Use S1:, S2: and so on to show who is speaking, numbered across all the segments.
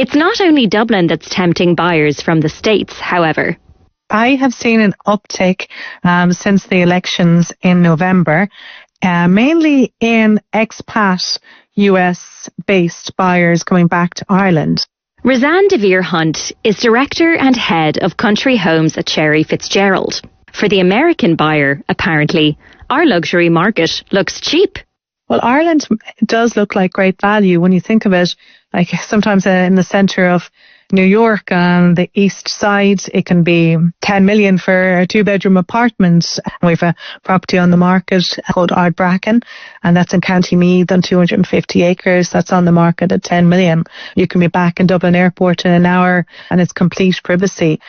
S1: It's not only Dublin that's tempting buyers from the States, however.
S2: I have seen an uptick since the elections in November, mainly in expat US-based buyers coming back to Ireland.
S1: Roseanne de Vere Hunt is director and head of country homes at Cherry Fitzgerald. For the American buyer, apparently, our luxury market looks cheap.
S2: Well, Ireland does look like great value when you think of it. Like sometimes in the centre of New York on the east side, it can be 10 million for a 2-bedroom apartment. We have a property on the market called Ardbrackan, and that's in County Meath on 250 acres. That's on the market at 10 million. You can be back in Dublin Airport in an hour, and it's complete privacy.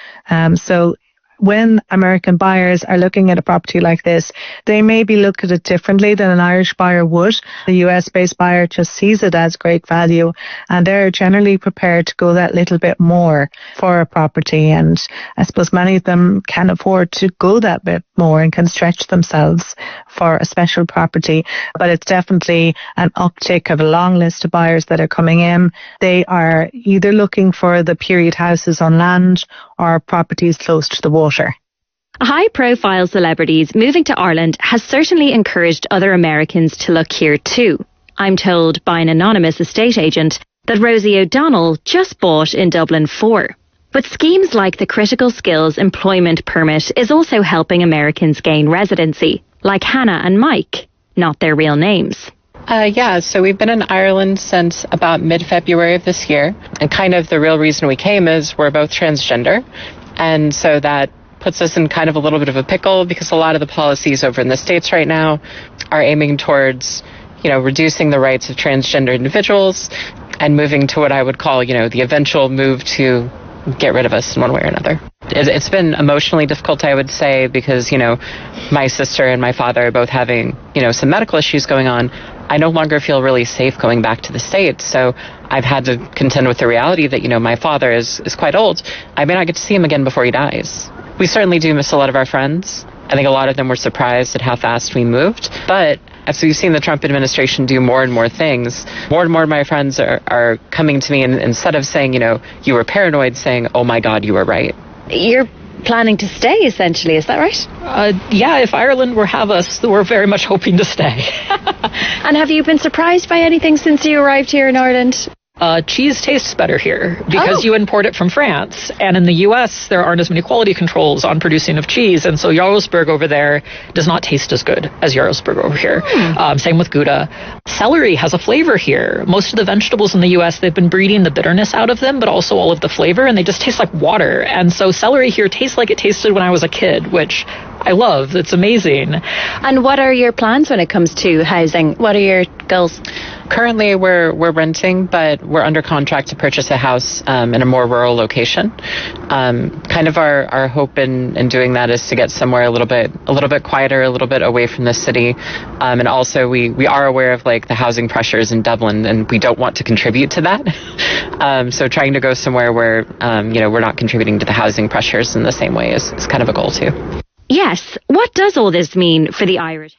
S2: So when American buyers are looking at a property like this, they maybe look at it differently than an Irish buyer would. The US-based buyer just sees it as great value, and they're generally prepared to go that little bit more for a property. And I suppose many of them can afford to go that bit more and can stretch themselves for a special property. But it's definitely an uptick of a long list of buyers that are coming in. They are either looking for the period houses on land or properties close to the water.
S1: High-profile celebrities moving to Ireland has certainly encouraged other Americans to look here too. I'm told by an anonymous estate agent that Rosie O'Donnell just bought in Dublin 4. But schemes like the Critical Skills Employment Permit is also helping Americans gain residency, like Hannah and Mike, not their real names.
S3: So we've been in Ireland since about mid-February of this year. And kind of the real reason we came is we're both transgender. And so that puts us in kind of a little bit of a pickle because a lot of the policies over in the States right now are aiming towards, reducing the rights of transgender individuals and moving to what I would call, the eventual move to get rid of us in one way or another. It's been emotionally difficult, I would say, because, my sister and my father are both having, some medical issues going on. I no longer feel really safe going back to the States. So I've had to contend with the reality that, my father is quite old. I may not get to see him again before he dies. We certainly do miss a lot of our friends. I think a lot of them were surprised at how fast we moved. But as we've seen the Trump administration do more and more things, more and more of my friends are coming to me and instead of saying, you were paranoid, saying, oh my God, you were right.
S1: You're planning to stay, essentially, is that right?
S4: If Ireland will have us, we're very much hoping to stay.
S1: And have you been surprised by anything since you arrived here in Ireland?
S4: Cheese tastes better here because you import it from France. And in the U.S., there aren't as many quality controls on producing of cheese. And so Jarlsberg over there does not taste as good as Jarlsberg over here. Same with Gouda. Celery has a flavor here. Most of the vegetables in the U.S., they've been breeding the bitterness out of them, but also all of the flavor, and they just taste like water. And so celery here tastes like it tasted when I was a kid, which I love. It's amazing.
S1: And what are your plans when it comes to housing? What are your goals?
S3: Currently, we're renting, but we're under contract to purchase a house in a more rural location. Kind of our hope in doing that is to get somewhere a little bit quieter, a little bit away from the city. And also, we are aware of like the housing pressures in Dublin, and we don't want to contribute to that. So trying to go somewhere where we're not contributing to the housing pressures in the same way is kind of a goal too.
S1: Yes. What does all this mean for the Irish?